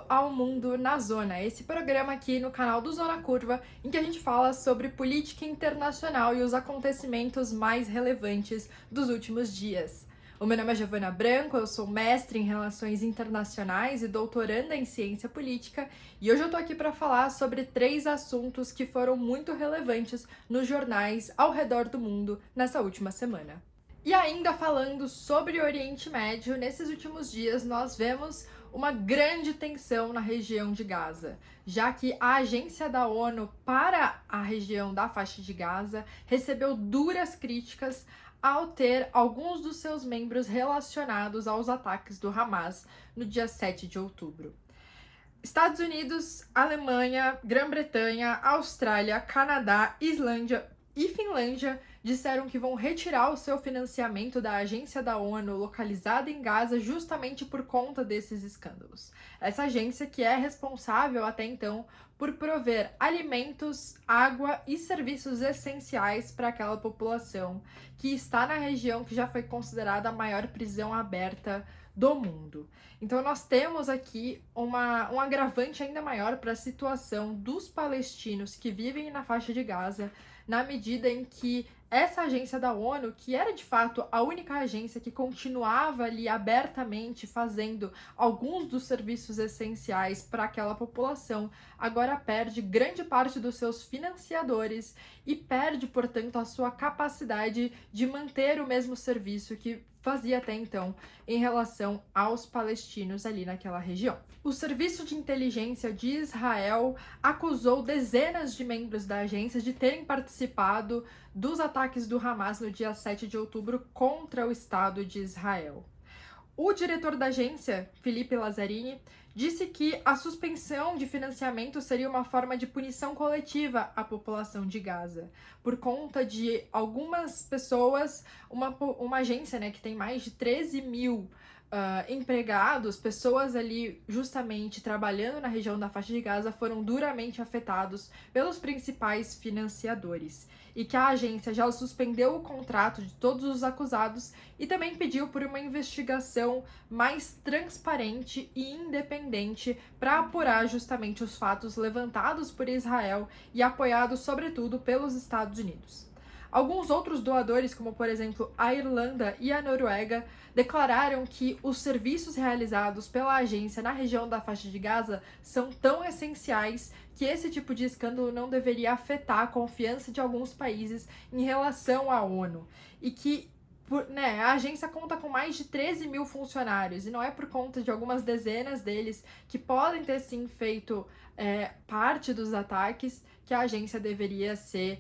ao Mundo na Zona, esse programa aqui no canal do Zona Curva, em que a gente fala sobre política internacional e os acontecimentos mais relevantes dos últimos dias. O meu nome é Giovana Branco, eu sou mestre em Relações Internacionais e doutoranda em Ciência Política, e hoje eu tô aqui para falar sobre 3 assuntos que foram muito relevantes nos jornais ao redor do mundo nessa última semana. E ainda falando sobre o Oriente Médio, nesses últimos dias nós vemos uma grande tensão na região de Gaza, já que a agência da ONU para a região da faixa de Gaza recebeu duras críticas ao ter alguns dos seus membros relacionados aos ataques do Hamas no dia 7 de outubro. Estados Unidos, Alemanha, Grã-Bretanha, Austrália, Canadá, Islândia e Finlândia disseram que vão retirar o seu financiamento da agência da ONU localizada em Gaza justamente por conta desses escândalos. Essa agência que é responsável até então por prover alimentos, água e serviços essenciais para aquela população que está na região que já foi considerada a maior prisão aberta do mundo. Então nós temos aqui um agravante ainda maior para a situação dos palestinos que vivem na faixa de Gaza, na medida em que essa agência da ONU, que era de fato a única agência que continuava ali abertamente fazendo alguns dos serviços essenciais para aquela população, agora perde grande parte dos seus financiadores e perde, portanto, a sua capacidade de manter o mesmo serviço que fazia até então em relação aos palestinos ali naquela região. O Serviço de Inteligência de Israel acusou dezenas de membros da agência de terem participado dos ataques do Hamas no dia 7 de outubro contra o Estado de Israel. O diretor da agência, Felipe Lazzarini, disse que a suspensão de financiamento seria uma forma de punição coletiva à população de Gaza, por conta de algumas pessoas, uma agência, que tem mais de 13 mil empregados, pessoas ali justamente trabalhando na região da faixa de Gaza, foram duramente afetados pelos principais financiadores, e que a agência já suspendeu o contrato de todos os acusados e também pediu por uma investigação mais transparente e independente para apurar justamente os fatos levantados por Israel e apoiados sobretudo pelos Estados Unidos. Alguns outros doadores, como por exemplo a Irlanda e a Noruega, declararam que os serviços realizados pela agência na região da faixa de Gaza são tão essenciais que esse tipo de escândalo não deveria afetar a confiança de alguns países em relação à ONU. E que a agência conta com mais de 13 mil funcionários, e não é por conta de algumas dezenas deles que podem ter sim feito parte dos ataques que a agência deveria ser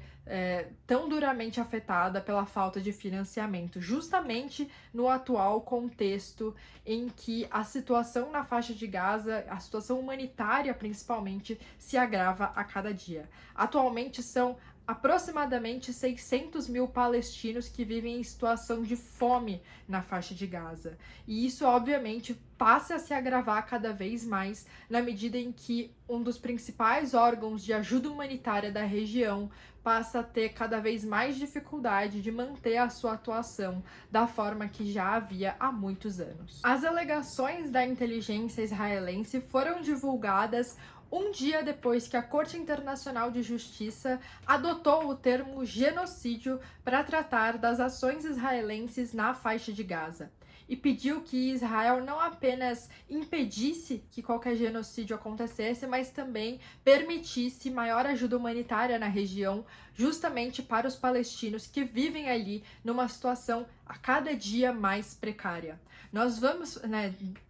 tão duramente afetada pela falta de financiamento, justamente no atual contexto em que a situação na faixa de Gaza, a situação humanitária principalmente, se agrava a cada dia. Atualmente são aproximadamente 600 mil palestinos que vivem em situação de fome na faixa de Gaza. E isso, obviamente, passa a se agravar cada vez mais na medida em que um dos principais órgãos de ajuda humanitária da região passa a ter cada vez mais dificuldade de manter a sua atuação da forma que já havia há muitos anos. As alegações da inteligência israelense foram divulgadas um dia depois que a Corte Internacional de Justiça adotou o termo genocídio para tratar das ações israelenses na faixa de Gaza, e pediu que Israel não apenas impedisse que qualquer genocídio acontecesse, mas também permitisse maior ajuda humanitária na região, justamente para os palestinos que vivem ali numa situação a cada dia mais precária. Nós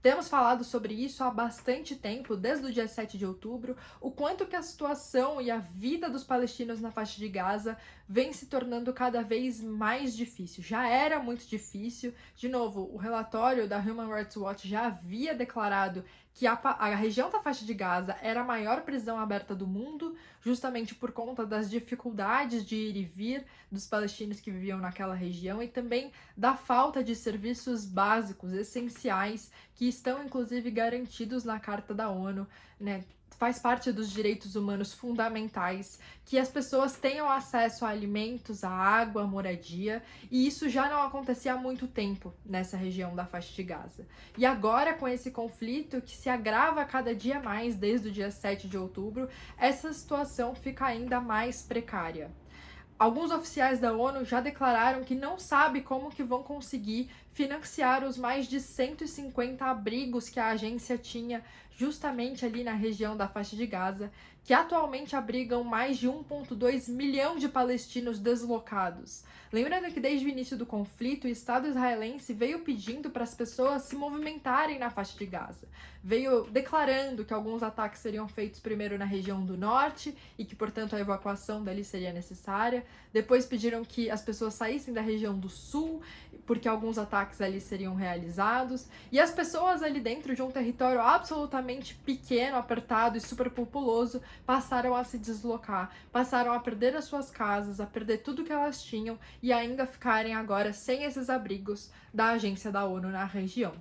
temos falado sobre isso há bastante tempo, desde o dia 7 de outubro, o quanto que a situação e a vida dos palestinos na faixa de Gaza vem se tornando cada vez mais difícil. Já era muito difícil. De novo, o relatório da Human Rights Watch já havia declarado que a região da faixa de Gaza era a maior prisão aberta do mundo, justamente por conta das dificuldades de ir e vir dos palestinos que viviam naquela região e também da falta de serviços básicos, essenciais, que estão inclusive garantidos na Carta da ONU, faz parte dos direitos humanos fundamentais que as pessoas tenham acesso a alimentos, a água, a moradia, e isso já não acontecia há muito tempo nessa região da faixa de Gaza. E agora, com esse conflito que se agrava cada dia mais desde o dia 7 de outubro, essa situação fica ainda mais precária. Alguns oficiais da ONU já declararam que não sabem como que vão conseguir financiar os mais de 150 abrigos que a agência tinha justamente ali na região da faixa de Gaza, que atualmente abrigam mais de 1,2 milhão de palestinos deslocados. Lembrando que desde o início do conflito, o Estado israelense veio pedindo para as pessoas se movimentarem na faixa de Gaza. Veio declarando que alguns ataques seriam feitos primeiro na região do norte e que, portanto, a evacuação dali seria necessária. Depois pediram que as pessoas saíssem da região do sul, porque alguns ataques ali seriam realizados. E as pessoas ali dentro de um território absolutamente pequeno, apertado e superpopuloso passaram a se deslocar, passaram a perder as suas casas, a perder tudo que elas tinham e ainda ficarem agora sem esses abrigos da agência da ONU na região.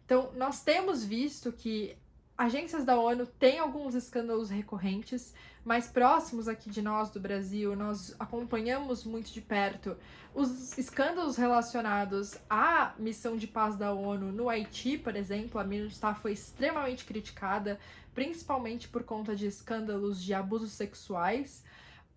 Então, nós temos visto que agências da ONU têm alguns escândalos recorrentes, mais próximos aqui de nós, do Brasil, nós acompanhamos muito de perto os escândalos relacionados à missão de paz da ONU no Haiti, por exemplo. A MINUSTAH foi extremamente criticada, principalmente por conta de escândalos de abusos sexuais.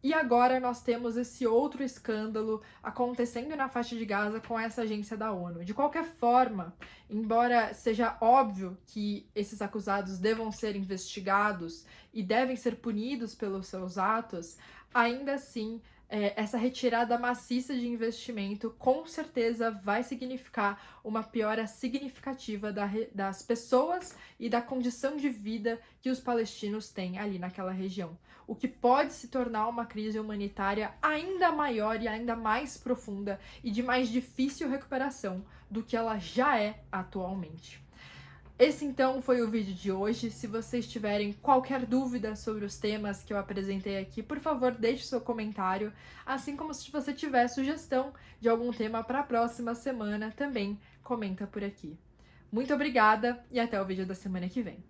E agora nós temos esse outro escândalo acontecendo na faixa de Gaza com essa agência da ONU. De qualquer forma, embora seja óbvio que esses acusados devam ser investigados e devem ser punidos pelos seus atos, ainda assim, essa retirada maciça de investimento com certeza vai significar uma piora significativa das pessoas e da condição de vida que os palestinos têm ali naquela região, o que pode se tornar uma crise humanitária ainda maior e ainda mais profunda e de mais difícil recuperação do que ela já é atualmente. Esse então foi o vídeo de hoje. Se vocês tiverem qualquer dúvida sobre os temas que eu apresentei aqui, por favor, deixe seu comentário, assim como se você tiver sugestão de algum tema para a próxima semana, também comenta por aqui. Muito obrigada e até o vídeo da semana que vem.